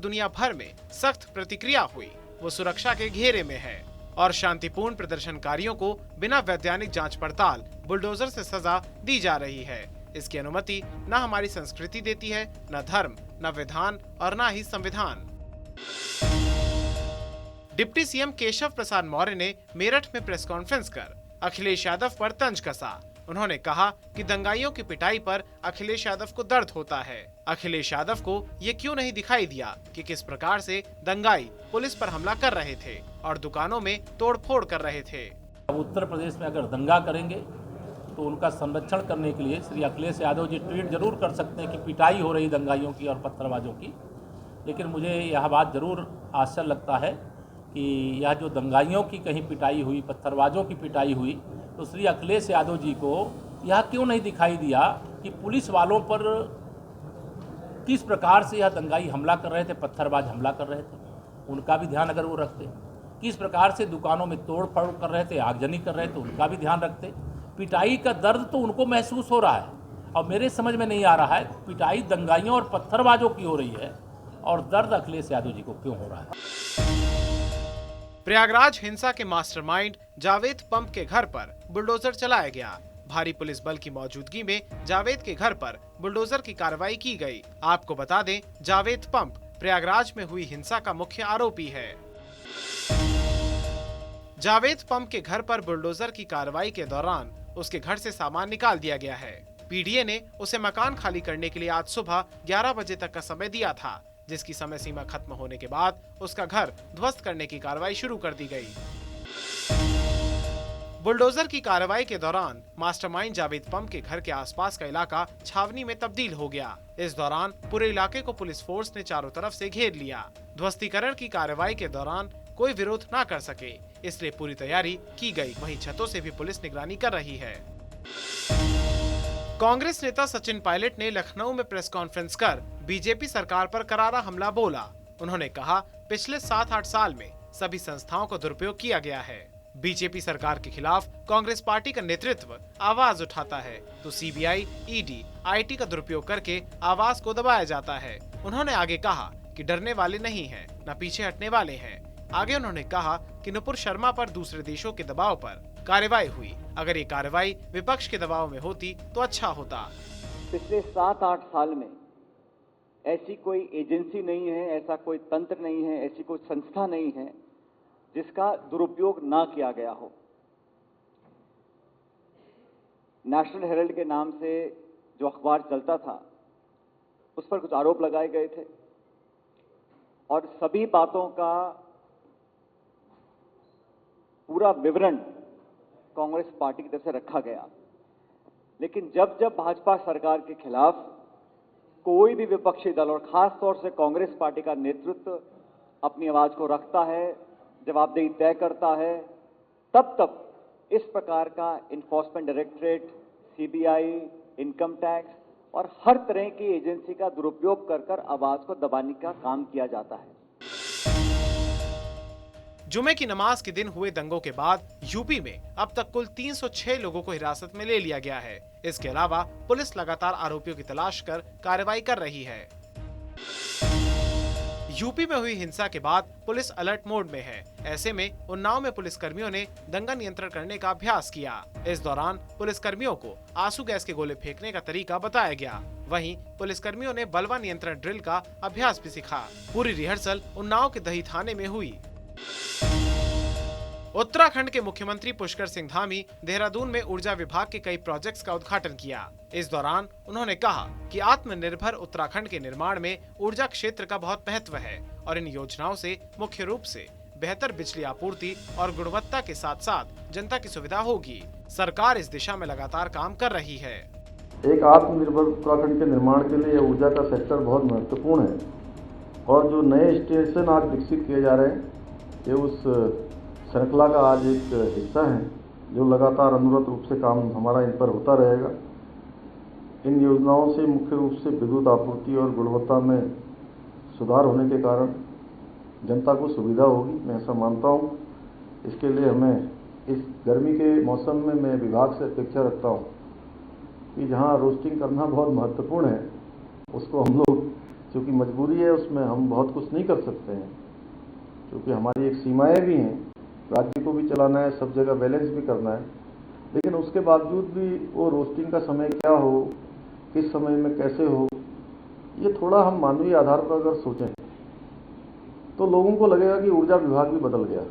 दुनिया भर में सख्त प्रतिक्रिया हुई, वो सुरक्षा के घेरे में है और शांतिपूर्ण प्रदर्शनकारियों को बिना वैधानिक जांच पड़ताल बुलडोजर से सजा दी जा रही है। इसकी अनुमति न हमारी संस्कृति देती है, न धर्म, न विधान और न ही संविधान। डिप्टी सीएम केशव प्रसाद मौर्य ने मेरठ में प्रेस कॉन्फ्रेंस कर अखिलेश यादव पर तंज कसा। उन्होंने कहा कि दंगाइयों की पिटाई पर अखिलेश यादव को दर्द होता है। अखिलेश यादव को ये क्यों नहीं दिखाई दिया कि किस प्रकार से दंगाई पुलिस पर हमला कर रहे थे और दुकानों में तोड़फोड़ कर रहे थे। उत्तर प्रदेश में अगर दंगा करेंगे तो उनका संरक्षण करने के लिए श्री अखिलेश यादव जी ट्वीट जरूर कर सकते हैं कि पिटाई हो रही दंगाइयों की और पत्थरबाजों की, लेकिन मुझे यह बात जरूर आश्चर्य लगता है कि यह जो दंगाइयों की कहीं पिटाई हुई, पत्थरबाजों की पिटाई हुई, तो श्री अखिलेश यादव जी को यह क्यों नहीं दिखाई दिया कि पुलिस वालों पर किस प्रकार से यह दंगाई हमला कर रहे थे, पत्थरबाज हमला कर रहे थे, उनका भी ध्यान अगर वो रखते, किस प्रकार से दुकानों में तोड़ फोड़ कर रहे थे, आगजनी कर रहे थे, उनका भी ध्यान रखते। पिटाई का दर्द तो उनको महसूस हो रहा है और मेरे समझ में नहीं आ रहा है पिटाई दंगाइयों और पत्थरबाजों की हो रही है और दर्द अखिलेश यादव जी को क्यों हो रहा है। प्रयागराज हिंसा के मास्टरमाइंड जावेद पंप के घर पर बुलडोजर चलाया गया। भारी पुलिस बल की मौजूदगी में जावेद के घर पर बुलडोजर की कार्रवाई की गई। आपको बता दें, जावेद पंप प्रयागराज में हुई हिंसा का मुख्य आरोपी है। जावेद पंप के घर पर बुलडोजर की कार्रवाई के दौरान उसके घर से सामान निकाल दिया गया है। पीडीए ने उसे मकान खाली करने के लिए आज सुबह 11 बजे तक का समय दिया था, जिसकी समय सीमा खत्म होने के बाद उसका घर ध्वस्त करने की कार्रवाई शुरू कर दी गई। बुलडोजर की कार्रवाई के दौरान मास्टरमाइंड जावेद पंप के घर के आसपास का इलाका छावनी में तब्दील हो गया। इस दौरान पूरे इलाके को पुलिस फोर्स ने चारों तरफ से घेर लिया। ध्वस्तीकरण की कार्रवाई के दौरान कोई विरोध न कर सके, इसलिए पूरी तैयारी की गई। वहीं छतों से भी पुलिस निगरानी कर रही है। कांग्रेस नेता सचिन पायलट ने लखनऊ में प्रेस कॉन्फ्रेंस कर बीजेपी सरकार पर करारा हमला बोला। उन्होंने कहा, पिछले 7-8 साल में सभी संस्थाओं को दुरुपयोग किया गया है। बीजेपी सरकार के खिलाफ कांग्रेस पार्टी का नेतृत्व आवाज उठाता है तो सीबीआई, ईडी, आईटी का दुरुपयोग करके आवाज को दबाया जाता है। उन्होंने आगे कहा कि डरने वाले नहीं हैं, न पीछे हटने वाले हैं। आगे उन्होंने कहा कि नुपुर शर्मा पर दूसरे देशों के दबाव पर कार्रवाई हुई। अगर ये कार्रवाई विपक्ष के दबाव में होती तो अच्छा होता। पिछले 7-8 साल में ऐसी कोई एजेंसी नहीं है, ऐसा कोई तंत्र नहीं है, ऐसी कोई संस्था नहीं है जिसका दुरुपयोग ना किया गया हो। नेशनल हेराल्ड के नाम से जो अखबार चलता था उस पर कुछ आरोप लगाए गए थे और सभी बातों का पूरा विवरण कांग्रेस पार्टी की तरफ से रखा गया। लेकिन जब जब भाजपा सरकार के खिलाफ कोई भी विपक्षी दल और खास तौर से कांग्रेस पार्टी का नेतृत्व अपनी आवाज को रखता है, जवाबदेही तय करता है, तब इस प्रकार का enforcement directorate, CBI, income tax और हर तरह की एजेंसी का दुरुपयोग कर आवाज को दबाने का काम किया जाता है। जुमे की नमाज के दिन हुए दंगों के बाद यूपी में अब तक कुल 306 लोगों को हिरासत में ले लिया गया है। इसके अलावा पुलिस लगातार आरोपियों की तलाश कर कार्रवाई कर रही है। यूपी में हुई हिंसा के बाद पुलिस अलर्ट मोड में है। ऐसे में उन्नाव में पुलिसकर्मियों ने दंगा नियंत्रण करने का अभ्यास किया। इस दौरान पुलिसकर्मियों को आंसू गैस के गोले फेंकने का तरीका बताया गया। वहीं पुलिसकर्मियों ने बलवा नियंत्रण ड्रिल का अभ्यास भी सीखा। पूरी रिहर्सल उन्नाव के दही थाने में हुई। उत्तराखंड के मुख्यमंत्री पुष्कर सिंह धामी देहरादून में ऊर्जा विभाग के कई प्रोजेक्ट्स का उद्घाटन किया। इस दौरान उन्होंने कहा कि आत्मनिर्भर उत्तराखंड के निर्माण में ऊर्जा क्षेत्र का बहुत महत्व है और इन योजनाओं से मुख्य रूप से बेहतर बिजली आपूर्ति और गुणवत्ता के साथ साथ जनता की सुविधा होगी। सरकार इस दिशा में लगातार काम कर रही है। एक आत्मनिर्भर उत्तराखंड के निर्माण के लिए ऊर्जा का सेक्टर बहुत महत्वपूर्ण है और जो नए स्टेशन आज विकसित किए जा रहे हैं ये उस श्रृंखला का आज एक हिस्सा है जो लगातार अनुरत रूप से काम हमारा इन पर होता रहेगा। इन योजनाओं से मुख्य रूप से विद्युत आपूर्ति और गुणवत्ता में सुधार होने के कारण जनता को सुविधा होगी, मैं ऐसा मानता हूँ। इसके लिए हमें इस गर्मी के मौसम में मैं विभाग से अपेक्षा रखता हूँ कि जहाँ रोस्टिंग करना बहुत महत्वपूर्ण है उसको हम लोग क्योंकि मजबूरी है, उसमें हम बहुत कुछ नहीं कर सकते हैं, क्योंकि हमारी एक सीमाएं भी हैं, राज्य को भी चलाना है, सब जगह बैलेंस भी करना है। लेकिन उसके बावजूद भी वो रोस्टिंग का समय क्या हो, किस समय में कैसे हो, ये थोड़ा हम मानवीय आधार पर अगर सोचें तो लोगों को लगेगा कि ऊर्जा विभाग भी बदल गया।